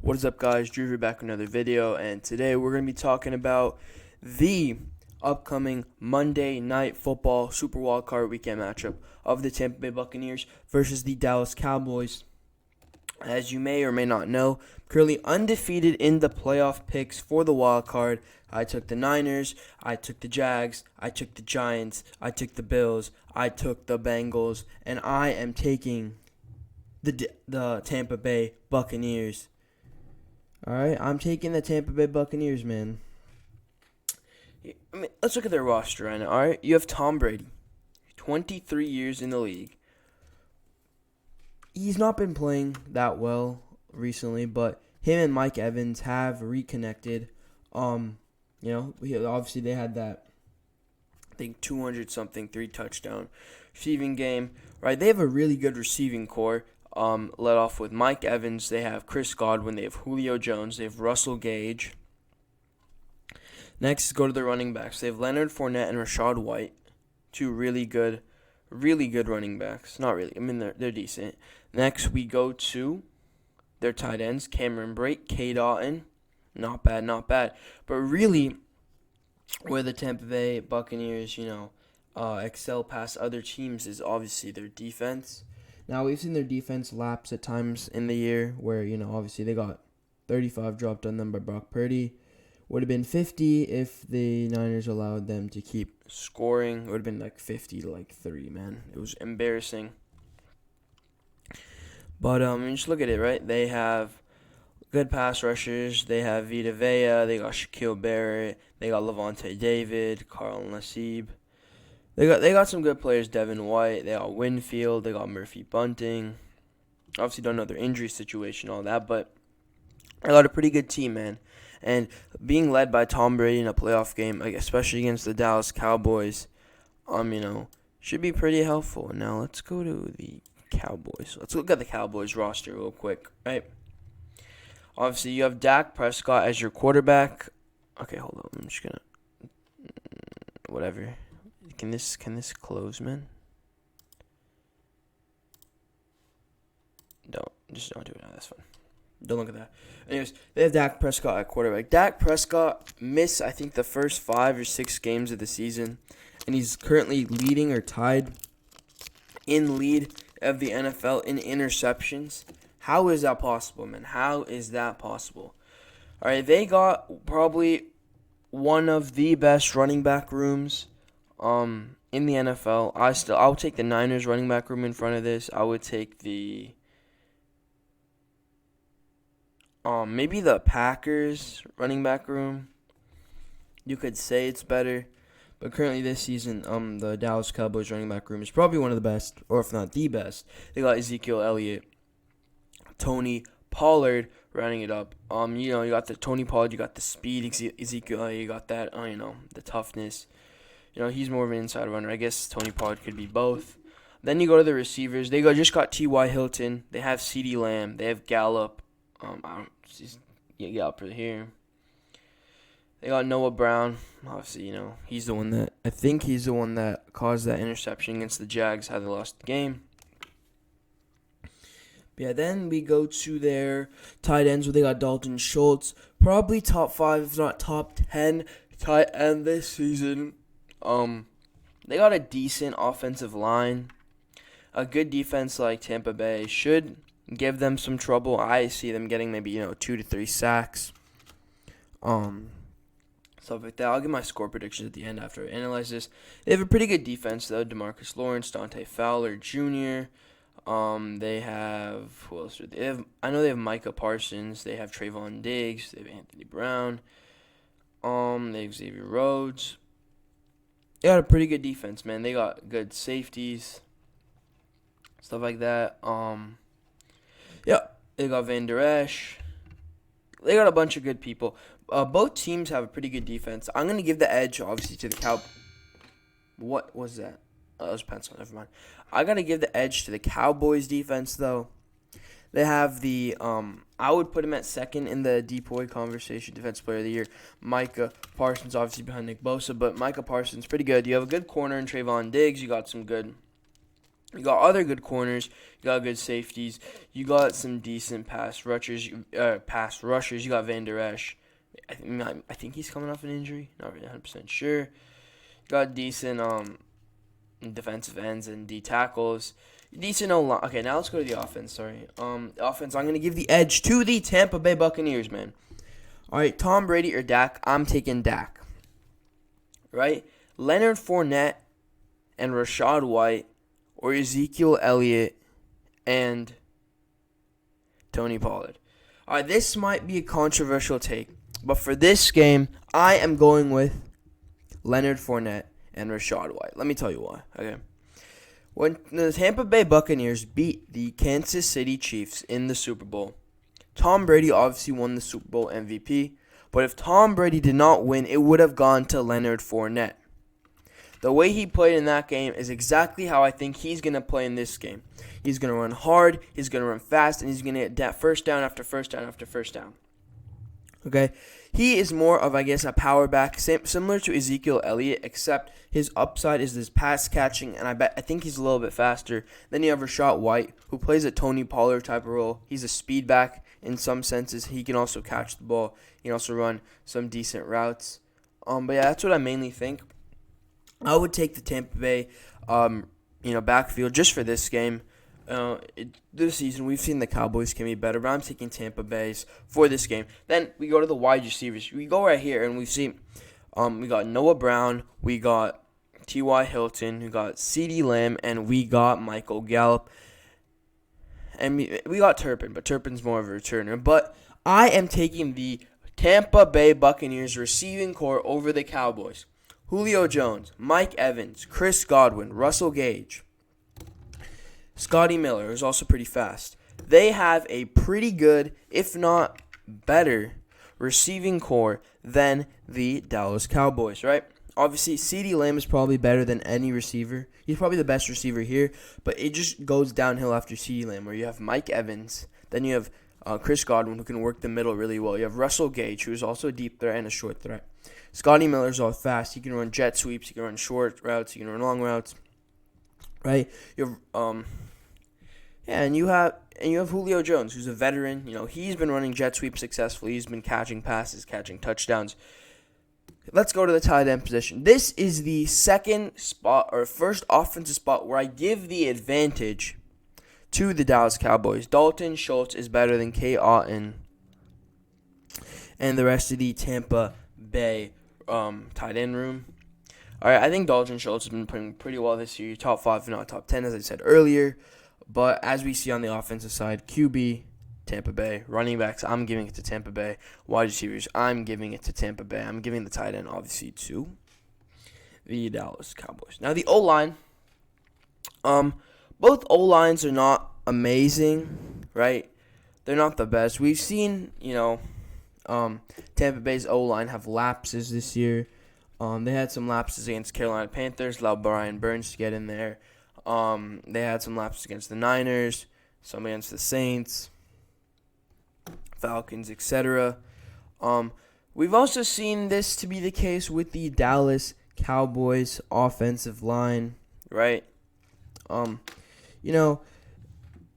What is up, guys? Drew here, back with another video, and today we're going to be talking about the upcoming Monday Night Football Super Wildcard Weekend matchup of the Tampa Bay Buccaneers versus the Dallas Cowboys. As you may or may not know, currently undefeated in the playoff picks for the wild card. I took the Niners, I took the Jags, I took the Giants, I took the Bills, I took the Bengals, and I am taking the Tampa Bay Buccaneers. All right, I'm taking the Tampa Bay Buccaneers, man. Let's look at their roster right now. All right, you have Tom Brady, 23 years in the league. He's not been playing that well recently, but him and Mike Evans have reconnected. Obviously they had that, I think, 200-something, 3-touchdown receiving game. Right, they have a really good receiving core. Led off with Mike Evans, they have Chris Godwin, they have Julio Jones, they have Russell Gage. Next, go to the running backs. They have Leonard Fournette and Rachaad White, two really good running backs. Not really, I mean they're decent. Next, we go to their tight ends, Cameron Brate, K. Dotton. Not bad. But really, where the Tampa Bay Buccaneers, excel past other teams is obviously their defense. Now, we've seen their defense lapse at times in the year where, obviously they got 35 dropped on them by Brock Purdy. Would have been 50 if the Niners allowed them to keep scoring. It would have been like 50 to 3, man. It was embarrassing. But just look at it, right? They have good pass rushers. They have Vita Vea. They got Shaquille Barrett. They got Levante David, Carl Nassib. They got some good players, Devin White. They got Winfield. They got Murphy Bunting. Obviously, don't know their injury situation, all that, but they got a pretty good team, man. And being led by Tom Brady in a playoff game, especially against the Dallas Cowboys, should be pretty helpful. Now let's go to the Cowboys. Let's look at the Cowboys roster real quick, right? Obviously, you have Dak Prescott as your quarterback. Okay, hold on. I'm just gonna whatever. Can this close, man? Don't do it now. That's fine. Don't look at that. Anyways, they have Dak Prescott at quarterback. Dak Prescott missed, I think, the first 5 or 6 games of the season, and he's currently leading or tied in lead of the NFL in interceptions. How is that possible, man? How is that possible? All right, they got probably one of the best running back rooms in the NFL. I would take the Niners running back room in front of this. I would take the maybe the Packers running back room. You could say it's better, but currently this season, the Dallas Cowboys running back room is probably one of the best, or if not the best. They got Ezekiel Elliott, Tony Pollard running it up. You got the Tony Pollard, you got the speed, Ezekiel Elliott, you got that, the toughness. He's more of an inside runner. I guess Tony Pollard could be both. Then you go to the receivers. They just got T.Y. Hilton. They have CeeDee Lamb. They have Gallup. Gallup right here. They got Noah Brown. Obviously, he's the one that caused that interception against the Jags, how they lost the game. Yeah, then we go to their tight ends where they got Dalton Schultz. Probably top 5, if not top 10 tight end this season. They got a decent offensive line. A good defense like Tampa Bay should give them some trouble. I see them getting maybe 2 to 3 sacks. Stuff like that. I'll give my score predictions at the end after I analyze this. They have a pretty good defense though. DeMarcus Lawrence, Dante Fowler Jr. They have who else? I know they have Micah Parsons. They have Trayvon Diggs. They have Anthony Brown. They have Xavier Rhodes. They got a pretty good defense, man. They got good safeties, stuff like that. They got Van Der Esch. They got a bunch of good people. Both teams have a pretty good defense. I'm gonna give the edge, obviously, to the Cowboys. What was that? Oh, that was pencil. Never mind. I gotta give the edge to the Cowboys defense, though. They have the I would put him at second in the DPOY conversation, Defensive Player of the Year. Micah Parsons, obviously behind Nick Bosa, but Micah Parsons pretty good. You have a good corner in Trayvon Diggs. You got some good You got other good corners. You got good safeties. You got some decent pass rushers. You got Van Der Esch. I think he's coming off an injury. Not really 100% sure. You got decent defensive ends and D tackles. Decent O-line. Okay, now let's go to the offense. Sorry. Offense. I'm gonna give the edge to the Tampa Bay Buccaneers, man. All right, Tom Brady or Dak? I'm taking Dak. Right? Leonard Fournette and Rachaad White, or Ezekiel Elliott and Tony Pollard. All right, this might be a controversial take, but for this game, I am going with Leonard Fournette and Rachaad White. Let me tell you why. Okay. When the Tampa Bay Buccaneers beat the Kansas City Chiefs in the Super Bowl, Tom Brady obviously won the Super Bowl MVP, but if Tom Brady did not win, it would have gone to Leonard Fournette. The way he played in that game is exactly how I think he's going to play in this game. He's going to run hard, he's going to run fast, and he's going to get that first down after first down after first down. Okay? He is more of, I guess, a power back, similar to Ezekiel Elliott, except his upside is this pass catching, and I think he's a little bit faster. Then you have Rachaad White, who plays a Tony Pollard type of role. He's a speed back in some senses. He can also catch the ball. He can also run some decent routes. But yeah, that's what I mainly think. I would take the Tampa Bay, backfield just for this game. This season, we've seen the Cowboys can be better, but I'm taking Tampa Bay's for this game. Then we go to the wide receivers. We go right here, and we see we got Noah Brown, we got T.Y. Hilton, we got CeeDee Lamb, and we got Michael Gallup. And we got Turpin, but Turpin's more of a returner. But I am taking the Tampa Bay Buccaneers receiving core over the Cowboys. Julio Jones, Mike Evans, Chris Godwin, Russell Gage, Scotty Miller, who's also pretty fast. They have a pretty good, if not better, receiving core than the Dallas Cowboys, right? Obviously, CeeDee Lamb is probably better than any receiver. He's probably the best receiver here, but it just goes downhill after CeeDee Lamb, where you have Mike Evans, then you have Chris Godwin, who can work the middle really well. You have Russell Gage, who is also a deep threat and a short threat. Scotty Miller's all fast. He can run jet sweeps. He can run short routes. He can run long routes. Right? You have and you have Julio Jones, who's a veteran. You know, he's been running jet sweeps successfully. He's been catching passes, catching touchdowns. Let's go to the tight end position. This is the second spot or first offensive spot where I give the advantage to the Dallas Cowboys. Dalton Schultz is better than Kate Otten and the rest of the Tampa Bay tight end room. All right, I think Dalton Schultz has been playing pretty well this year. Top 5, if not top 10, as I said earlier. But as we see on the offensive side, QB, Tampa Bay. Running backs, I'm giving it to Tampa Bay. Wide receivers, I'm giving it to Tampa Bay. I'm giving the tight end, obviously, to the Dallas Cowboys. Now, the O-line. Both O-lines are not amazing, right? They're not the best. We've seen, Tampa Bay's O-line have lapses this year. They had some lapses against Carolina Panthers, allowed Brian Burns to get in there. They had some lapses against the Niners, some against the Saints, Falcons, etc. We've also seen this to be the case with the Dallas Cowboys offensive line, right?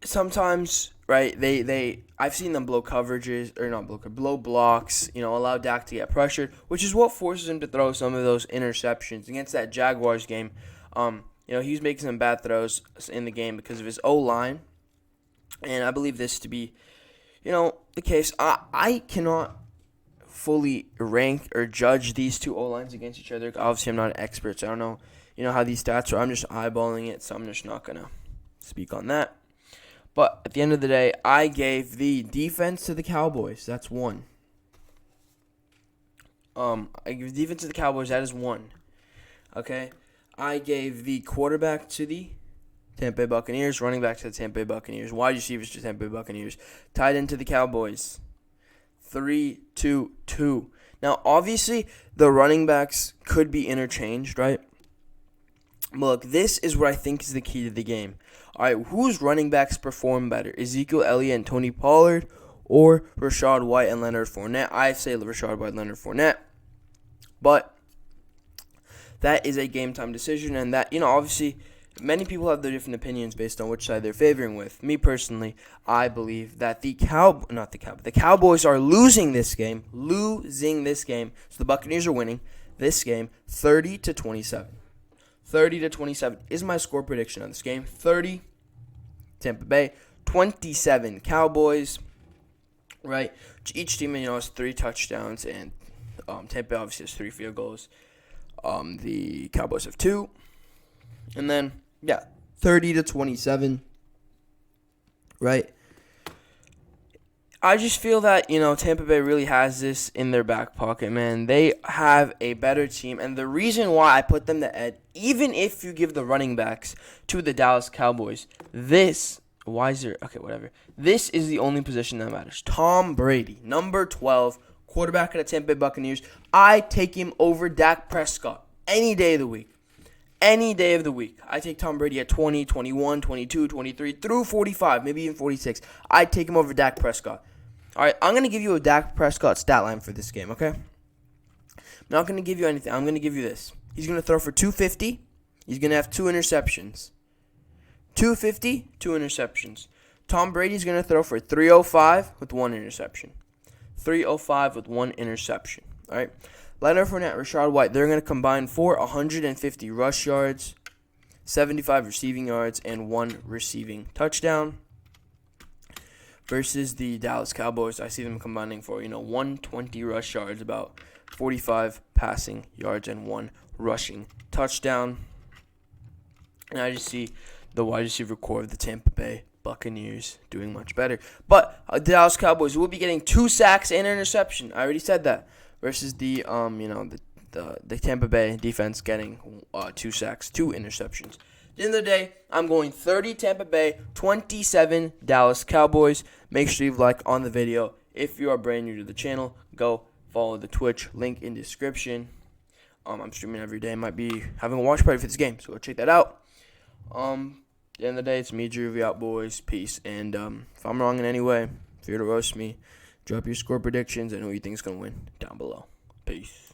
Sometimes, right, I've seen them blow coverages, or not blow blocks, allow Dak to get pressured, which is what forces him to throw some of those interceptions. Against that Jaguars game, he was making some bad throws in the game because of his O-line, and I believe this to be, the case. I cannot fully rank or judge these two O-lines against each other. Obviously, I'm not an expert, so I don't know, how these stats are. I'm just eyeballing it, so I'm just not going to speak on that. But at the end of the day, I gave the defense to the Cowboys. That's one. I gave the defense to the Cowboys. That is one. Okay? I gave the quarterback to the Tampa Bay Buccaneers, running back to the Tampa Bay Buccaneers, wide receivers to the Tampa Bay Buccaneers, tight end to the Cowboys. 3-2-2. Now, obviously, the running backs could be interchanged, right? Look, this is what I think is the key to the game. All right, whose running backs perform better? Ezekiel Elliott and Tony Pollard, or Rachaad White and Leonard Fournette? I say Rachaad White and Leonard Fournette. But that is a game time decision, and that, obviously, Many people have their different opinions based on which side they're favoring with. Me personally, I believe that the Cowboys are losing this game. So the Buccaneers are winning this game 30-27. 30-27 is my score prediction on this game. 30 Tampa Bay, 27 Cowboys. Right? Each team, has 3 touchdowns, and Tampa Bay obviously has 3 field goals. The Cowboys have 2. And then, 30-27, right? I just feel that, Tampa Bay really has this in their back pocket, man. They have a better team, and the reason why I put them to Ed, even if you give the running backs to the Dallas Cowboys, this is the only position that matters. Tom Brady, number 12, quarterback of the Tampa Bay Buccaneers. I take him over Dak Prescott any day of the week. Any day of the week. I take Tom Brady at 20, 21, 22, 23, through 45, maybe even 46. I take him over Dak Prescott. All right, I'm going to give you a Dak Prescott stat line for this game, okay? I'm not going to give you anything. I'm going to give you this. He's going to throw for 250. He's going to have 2 interceptions. 250, 2 interceptions. Tom Brady's going to throw for 305 with 1 interception. 305 with 1 interception. All right? Leonard Fournette, Rachaad White, they're going to combine for 150 rush yards, 75 receiving yards, and 1 receiving touchdown. Versus the Dallas Cowboys, I see them combining for, 120 rush yards, about 45 passing yards, and 1 rushing touchdown. And I just see the wide receiver core of the Tampa Bay Buccaneers doing much better. But the Dallas Cowboys will be getting 2 sacks and interception. I already said that. Versus the the Tampa Bay defense getting 2 sacks, 2 interceptions. At the end of the day, I'm going 30 Tampa Bay, 27 Dallas Cowboys. Make sure you leave a like on the video. If you are brand new to the channel, go follow the Twitch link in description. I'm streaming every day. Might be having a watch party for this game, so go check that out. At the end of the day, it's me, Drew, out, boys. Peace. And if I'm wrong in any way, if you're to roast me, drop your score predictions and who you think is going to win down below. Peace.